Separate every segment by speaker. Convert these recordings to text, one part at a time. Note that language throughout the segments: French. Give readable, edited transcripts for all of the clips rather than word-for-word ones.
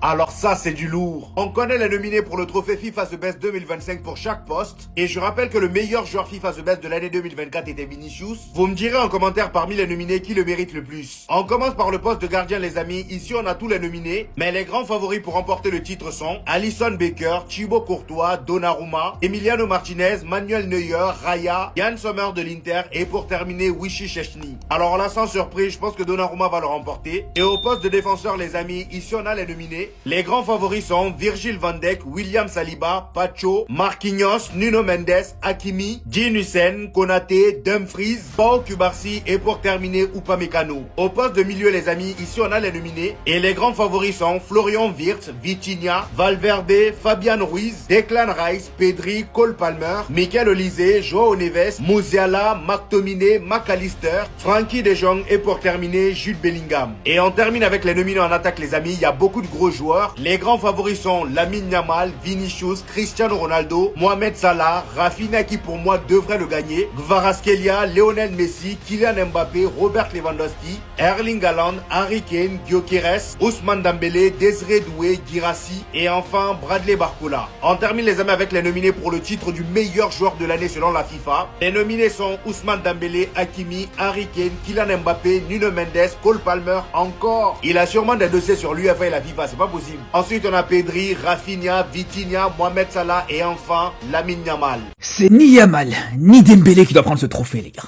Speaker 1: Alors ça, c'est du lourd. On connaît les nominés pour le trophée FIFA The Best 2025 pour chaque poste. Et je rappelle que le meilleur joueur FIFA The Best de l'année 2024 était Vinicius. Vous me direz en commentaire parmi les nominés qui le mérite le plus. On commence par le poste de gardien, les amis. Ici, on a tous les nominés. Mais les grands favoris pour remporter le titre sont Alisson Becker, Thibaut Courtois, Donnarumma, Emiliano Martinez, Manuel Neuer, Raya, Yann Sommer de l'Inter et pour terminer, Wishy Szczesny. Alors là, sans surprise, je pense que Donnarumma va le remporter. Et au poste de défenseur, les amis, ici on a les nominés. Les grands favoris sont Virgil van Dijk, William Saliba, Pacho, Marquinhos, Nuno Mendes, Hakimi, Dean Hussein, Konaté, Dumfries, Pau Cubarsí et pour terminer, Upamecano. Au poste de milieu, les amis, ici on a les nominés. Et les grands favoris sont Florian Wirtz, Vitinha, Valverde, Fabian Ruiz, Declan Rice, Pedri, Cole Palmer, Mikel Olise, Joao Neves, Musiala, McTominay, McAllister, Frankie de Jong et pour terminer, Jude Bellingham. Et on termine avec les nominés en attaque, les amis. Il y a beaucoup de gros joueurs. Les grands favoris sont Lamine Yamal, Vinicius, Cristiano Ronaldo, Mohamed Salah, Rafinha qui pour moi devrait le gagner, Kvaratskhelia, Lionel Messi, Kylian Mbappé, Robert Lewandowski, Erling Haaland, Harry Kane, Gyökeres, Ousmane Dembélé, Désiré Doué, Guirassy et enfin Bradley Barcola. On termine les amis avec les nominés pour le titre du meilleur joueur de l'année selon la FIFA. Les nominés sont Ousmane Dembélé, Hakimi, Harry Kane, Kylian Mbappé, Nuno Mendes, Cole Palmer, encore. Il a sûrement des dossiers sur l'UEFA et la FIFA, c'est pas possible. Ensuite on a Pedri, Rafinha, Vitinha, Mohamed Salah et enfin Lamine Yamal.
Speaker 2: C'est ni Yamal, ni Dembélé qui doit prendre ce trophée, les gars.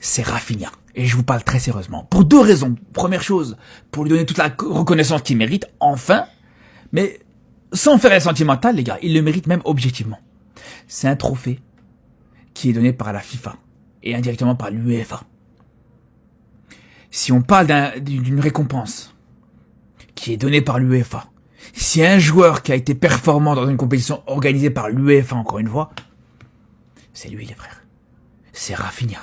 Speaker 2: C'est Rafinha. Et je vous parle très sérieusement. Pour deux raisons. Première chose, pour lui donner toute la reconnaissance qu'il mérite, enfin. Mais sans faire être sentimental, les gars, il le mérite même objectivement. C'est un trophée qui est donné par la FIFA et indirectement par l'UEFA. Si on parle d'une récompense qui est donnée par l'UEFA, si un joueur qui a été performant dans une compétition organisée par l'UEFA, encore une fois, c'est lui, les frères. C'est Rafinha.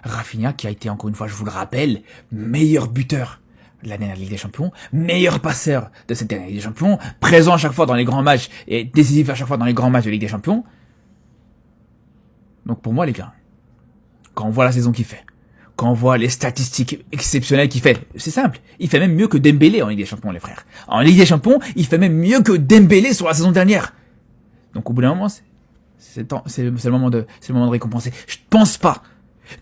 Speaker 2: Rafinha qui a été, encore une fois, je vous le rappelle, meilleur buteur de la dernière Ligue des Champions, meilleur passeur de cette dernière Ligue des Champions, présent à chaque fois dans les grands matchs et décisif à chaque fois dans les grands matchs de Ligue des Champions. Donc pour moi, les gars, quand on voit la saison qu'il fait, quand on voit les statistiques exceptionnelles qu'il fait, c'est simple, il fait même mieux que Dembélé en Ligue des Champions, les frères. En Ligue des Champions, il fait même mieux que Dembélé sur la saison dernière. Donc au bout d'un moment, c'est le moment de récompenser. Je pense pas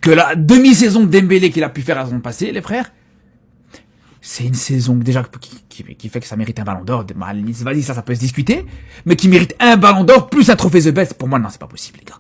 Speaker 2: que la demi-saison de Dembélé qu'il a pu faire la saison passée, les frères, c'est une saison déjà qui fait que ça mérite un ballon d'or. Vas-y, ça peut se discuter, mais qui mérite un ballon d'or plus un trophée The Best. Pour moi, non, c'est pas possible, les gars.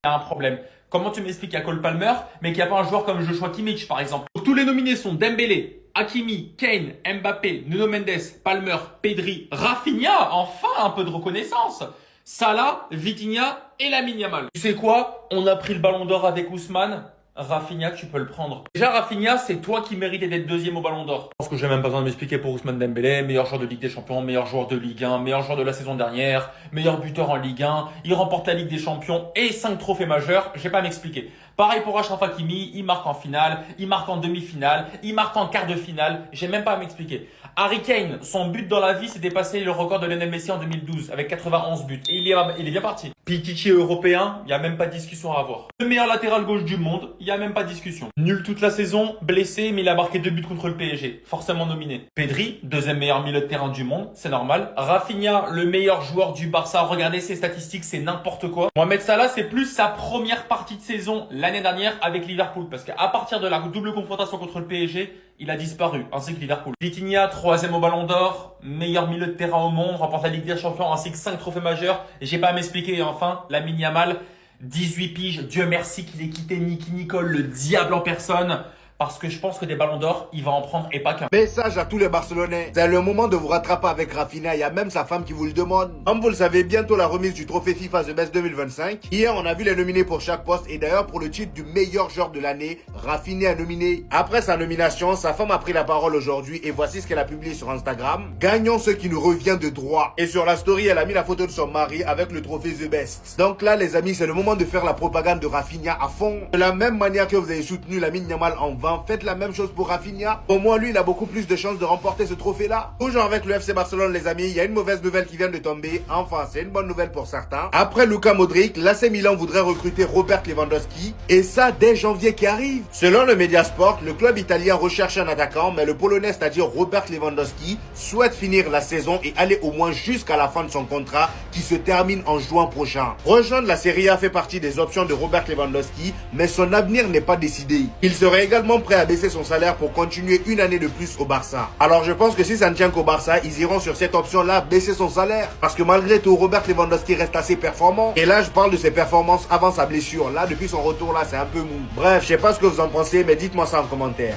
Speaker 3: Il y a un problème. Comment tu m'expliques qu'il y a Cole Palmer, mais qu'il n'y a pas un joueur comme Joshua Kimmich, par exemple? Tous les nominés sont Dembélé, Hakimi, Kane, Mbappé, Nuno Mendes, Palmer, Pedri, Rafinha. Enfin, un peu de reconnaissance. Salah, Vitinha et Lamine Yamal. Tu sais quoi? On a pris le ballon d'or avec Ousmane. Rafinha, tu peux le prendre. Déjà, Rafinha, c'est toi qui méritais d'être deuxième au ballon d'or. Je pense que j'ai même pas besoin de m'expliquer pour Ousmane Dembélé, meilleur joueur de Ligue des Champions, meilleur joueur de Ligue 1, meilleur joueur de la saison dernière, meilleur buteur en Ligue 1, il remporte la Ligue des Champions et 5 trophées majeurs, j'ai pas à m'expliquer. Pareil pour Achraf Hakimi, il marque en finale, il marque en demi-finale, il marque en quart de finale, j'ai même pas à m'expliquer. Harry Kane, son but dans la vie, c'était passer le record de Lionel Messi en 2012 avec 91 buts. Et il est bien parti. Pichichi européen, il n'y a même pas de discussion à avoir. Le meilleur latéral gauche du monde, il n'y a même pas de discussion. Nul toute la saison, blessé, mais il a marqué 2 buts contre le PSG. Forcément nominé. Pedri, deuxième meilleur milieu de terrain du monde, c'est normal. Rafinha, le meilleur joueur du Barça. Regardez ses statistiques, c'est n'importe quoi. Mohamed Salah, c'est plus sa première partie de saison l'année dernière avec Liverpool. Parce qu'à partir de la double confrontation contre le PSG, il a disparu, ainsi que Liverpool. Vitinha, troisième au ballon d'or, meilleur milieu de terrain au monde, remporte la Ligue des Champions ainsi que 5 trophées majeurs. Et j'ai pas à m'expliquer. Et enfin, Lamine Yamal, 18 piges, Dieu merci qu'il ait quitté Nicky Nicole, le diable en personne. Parce que je pense que des ballons d'or, il va en prendre et pas qu'un.
Speaker 1: Message à tous les Barcelonais. C'est le moment de vous rattraper avec Rafinha. Il y a même sa femme qui vous le demande. Comme vous le savez, bientôt la remise du trophée FIFA The Best 2025. Hier, on a vu les nominés pour chaque poste. Et d'ailleurs, pour le titre du meilleur joueur de l'année, Rafinha est nominé. Après sa nomination, sa femme a pris la parole aujourd'hui. Et voici ce qu'elle a publié sur Instagram. Gagnons ce qui nous revient de droit. Et sur la story, elle a mis la photo de son mari avec le trophée The Best. Donc là, les amis, c'est le moment de faire la propagande de Rafinha à fond. De la même manière que vous avez soutenu Lamine Yamal en faites la même chose pour Rafinha. Au moins lui, il a beaucoup plus de chances de remporter ce trophée-là. Toujours avec le FC Barcelone, les amis, il y a une mauvaise nouvelle qui vient de tomber. Enfin, c'est une bonne nouvelle pour certains. Après Luka Modric, l'AC Milan voudrait recruter Robert Lewandowski. Et ça, dès janvier qui arrive. Selon le Mediasport, le club italien recherche un attaquant, mais le Polonais, c'est-à-dire Robert Lewandowski, souhaite finir la saison et aller au moins jusqu'à la fin de son contrat qui se termine en juin prochain. Rejoindre la Serie A fait partie des options de Robert Lewandowski, mais son avenir n'est pas décidé. Il serait également prêt à baisser son salaire pour continuer une année de plus au Barça. Alors je pense que si ça ne tient qu'au Barça, ils iront sur cette option-là, baisser son salaire. Parce que malgré tout, Robert Lewandowski reste assez performant. Et là, je parle de ses performances avant sa blessure. Là, depuis son retour, là, c'est un peu mou. Bref, je sais pas ce que vous en pensez, mais dites-moi ça en commentaire.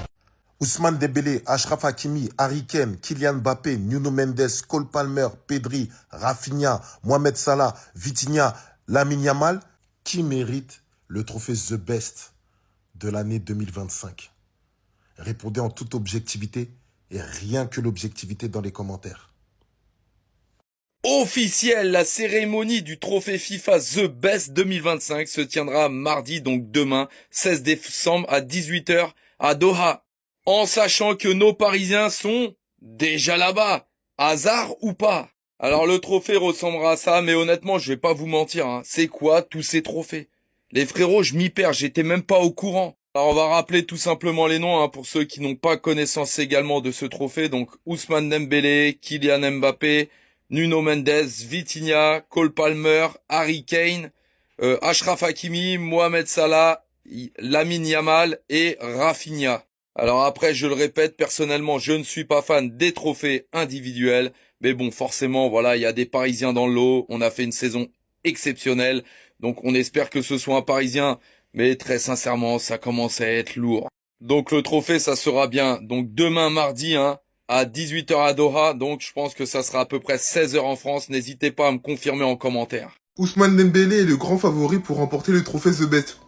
Speaker 4: Ousmane Dembélé, Achraf Hakimi, Harry Kane, Kylian Mbappé, Nuno Mendes, Cole Palmer, Pedri, Rafinha, Mohamed Salah, Vitinha, Lamine Yamal, qui mérite le trophée The Best de l'année 2025? Répondez en toute objectivité et rien que l'objectivité dans les commentaires.
Speaker 5: Officiel, la cérémonie du trophée FIFA The Best 2025 se tiendra mardi, donc demain, 16 décembre à 18 h à Doha. En sachant que nos Parisiens sont déjà là-bas. Hasard ou pas? Alors le trophée ressemblera à ça, mais honnêtement, je vais pas vous mentir, hein. C'est quoi tous ces trophées? Les frérots, je m'y perds, j'étais même pas au courant. Alors on va rappeler tout simplement les noms, hein, pour ceux qui n'ont pas connaissance également de ce trophée. Donc Ousmane Dembélé, Kylian Mbappé, Nuno Mendes, Vitinha, Cole Palmer, Harry Kane, Achraf Hakimi, Mohamed Salah, Lamine Yamal et Rafinha. Alors après, je le répète, personnellement, je ne suis pas fan des trophées individuels. Mais bon, forcément, voilà, il y a des Parisiens dans le lot. On a fait une saison exceptionnelle. Donc on espère que ce soit un Parisien. Mais très sincèrement, ça commence à être lourd. Donc le trophée, ça sera bien. Donc demain, mardi, hein, à 18 h à Doha. Donc je pense que ça sera à peu près 16 h en France. N'hésitez pas à me confirmer en commentaire.
Speaker 6: Ousmane Dembélé est le grand favori pour remporter le trophée The Best.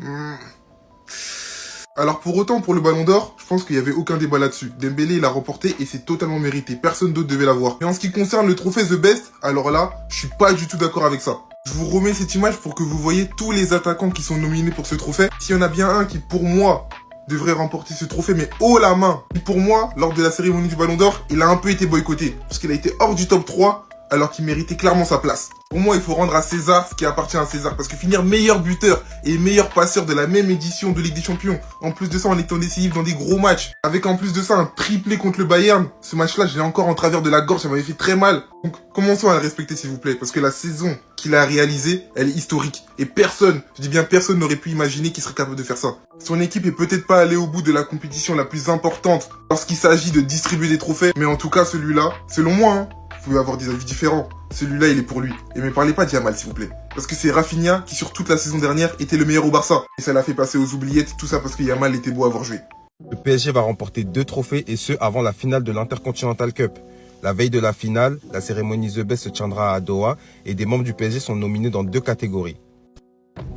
Speaker 6: Alors pour autant, pour le Ballon d'Or, je pense qu'il n'y avait aucun débat là-dessus. Dembélé, il l'a remporté et c'est totalement mérité. Personne d'autre devait l'avoir. Et en ce qui concerne le trophée The Best, alors là, je suis pas du tout d'accord avec ça. Je vous remets cette image pour que vous voyez tous les attaquants qui sont nominés pour ce trophée. S'il y en a bien un qui, pour moi, devrait remporter ce trophée, mais haut la main. Et pour moi, lors de la cérémonie du Ballon d'Or, il a un peu été boycotté. Parce qu'il a été hors du top 3, alors qu'il méritait clairement sa place. Pour moi, il faut rendre à César ce qui appartient à César. Parce que finir meilleur buteur et meilleur passeur de la même édition de Ligue des Champions, en plus de ça en étant décisif dans des gros matchs, avec en plus de ça un triplé contre le Bayern, ce match-là, je l'ai encore en travers de la gorge, ça m'avait fait très mal. Donc commençons à le respecter s'il vous plaît, parce que la saison qu'il a réalisée, elle est historique. Et personne, je dis bien personne, n'aurait pu imaginer qu'il serait capable de faire ça. Son équipe est peut-être pas allée au bout de la compétition la plus importante lorsqu'il s'agit de distribuer des trophées, mais en tout cas celui-là, selon moi, hein, vous pouvez avoir des avis différents. Celui-là, il est pour lui. Et me parlez pas de Yamal, s'il vous plaît. Parce que c'est Rafinha qui, sur toute la saison dernière, était le meilleur au Barça. Et ça l'a fait passer aux oubliettes, tout ça parce que Yamal était beau à avoir joué.
Speaker 7: Le PSG va remporter 2 trophées et ce avant la finale de l'Intercontinental Cup. La veille de la finale, la cérémonie The Best se tiendra à Doha et des membres du PSG sont nominés dans 2 catégories.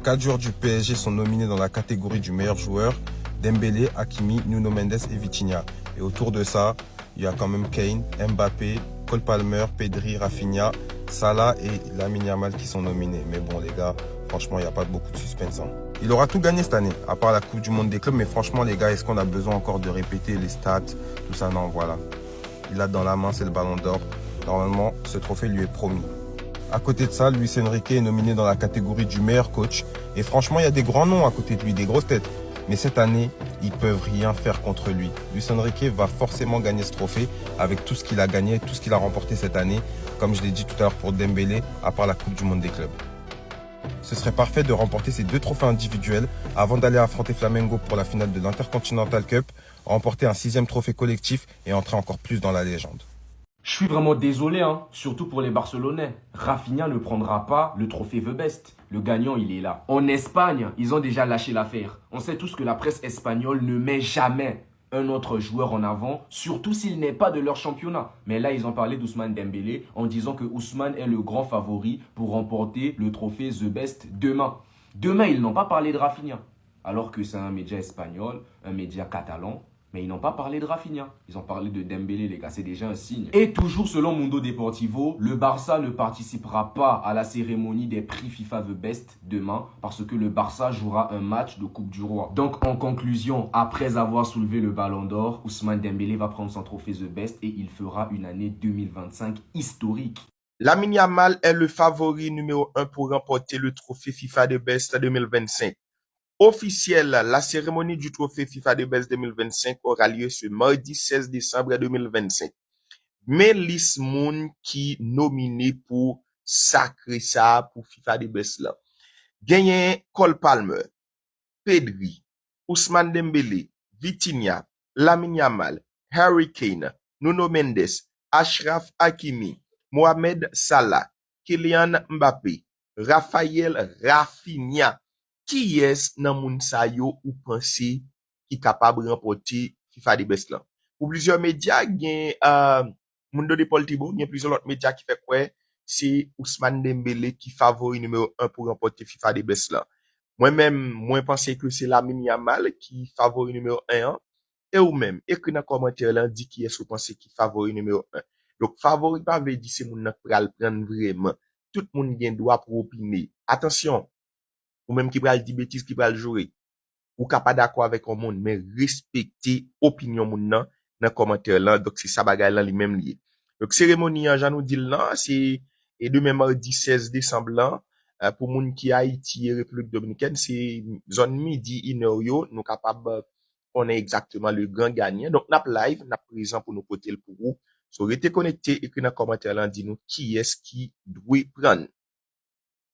Speaker 7: 4 joueurs du PSG sont nominés dans la catégorie du meilleur joueur, Dembélé, Hakimi, Nuno Mendes et Vitinha. Et autour de ça, il y a quand même Kane, Mbappé, Cole Palmer, Pedri, Rafinha, Salah et Lamine Yamal qui sont nominés. Mais bon les gars, franchement il n'y a pas beaucoup de suspense. Hein. Il aura tout gagné cette année, à part la Coupe du Monde des clubs. Mais franchement les gars, est-ce qu'on a besoin encore de répéter les stats, tout ça? Non, voilà. Il a dans la main, c'est le Ballon d'Or. Normalement, ce trophée lui est promis. À côté de ça, Luis Enrique est nominé dans la catégorie du meilleur coach. Et franchement, il y a des grands noms à côté de lui, des grosses têtes. Mais cette année, ils peuvent rien faire contre lui. Luis Enrique va forcément gagner ce trophée avec tout ce qu'il a gagné, tout ce qu'il a remporté cette année. Comme je l'ai dit tout à l'heure pour Dembélé, à part la Coupe du Monde des clubs. Ce serait parfait de remporter ces 2 trophées individuels avant d'aller affronter Flamengo pour la finale de l'Intercontinental Cup, remporter un 6e trophée collectif et entrer encore plus dans la légende.
Speaker 8: Je suis vraiment désolé, hein, surtout pour les Barcelonais. Rafinha ne prendra pas le trophée The Best. Le gagnant, il est là. En Espagne, ils ont déjà lâché l'affaire. On sait tous que la presse espagnole ne met jamais un autre joueur en avant, surtout s'il n'est pas de leur championnat. Mais là, ils ont parlé d'Ousmane Dembélé en disant que Ousmane est le grand favori pour remporter le trophée The Best demain. Demain, ils n'ont pas parlé de Rafinha, alors que c'est un média espagnol, un média catalan. Mais ils n'ont pas parlé de Rafinha. Ils ont parlé de Dembélé, les gars. C'est déjà un signe. Et toujours selon Mundo Deportivo, le Barça ne participera pas à la cérémonie des prix FIFA The Best demain parce que le Barça jouera un match de Coupe du Roi. Donc, en conclusion, après avoir soulevé le Ballon d'Or, Ousmane Dembélé va prendre son trophée The Best et il fera une année 2025 historique.
Speaker 7: Lamine Yamal est le favori numéro 1 pour remporter le trophée FIFA de Best 2025. Officiel, la cérémonie du trophée FIFA de Best 2025 aura lieu ce mardi 16 décembre 2025. Mais lis moun qui nominé pour sacrer ça pour FIFA de Best là. Genyen Cole Palmer, Pedri, Ousmane Dembélé, Vitinha, Lamine Yamal, Harry Kane, Nuno Mendes, Achraf Hakimi, Mohamed Salah, Kylian Mbappé, Raphaël Rafinha. Qui est nan moun sa yo ou pense qui capable remporter FIFA de Best là? Pour plusieurs médias, gen Mundo Deportivo, gen plusieurs autres médias qui fait quoi? C'est Ousmane Dembélé qui favori numéro 1 pour remporter FIFA de Best là. Moi-même, moi pense que c'est Lamine Yamal qui favori numéro 1 et ou même écrit dans commentaire là dit qui est vous pensez qui favori numéro 1. Donc favori pas veut dire c'est moun nan pral prendre vraiment. Tout moun gen droit pour opiner. Attention, ou même qui pral dire bêtise qui pral jouer. Ou pas d'accord avec un monde mais respecter opinion moun nan dans commentaire là. Donc c'est ça bagay là li même lié. Donc cérémonie en Jean nous dit là c'est et demain mardi 16 décembre là. Pour moun qui Haïti et République Dominicaine, c'est zone midi inéo, nous capable on est exactement le grand gagnant. Donc n'a live, n'a présent pour nous porter le pour vous. So restez connecté et que dans commentaire là dit nous qui est-ce qui doit prendre.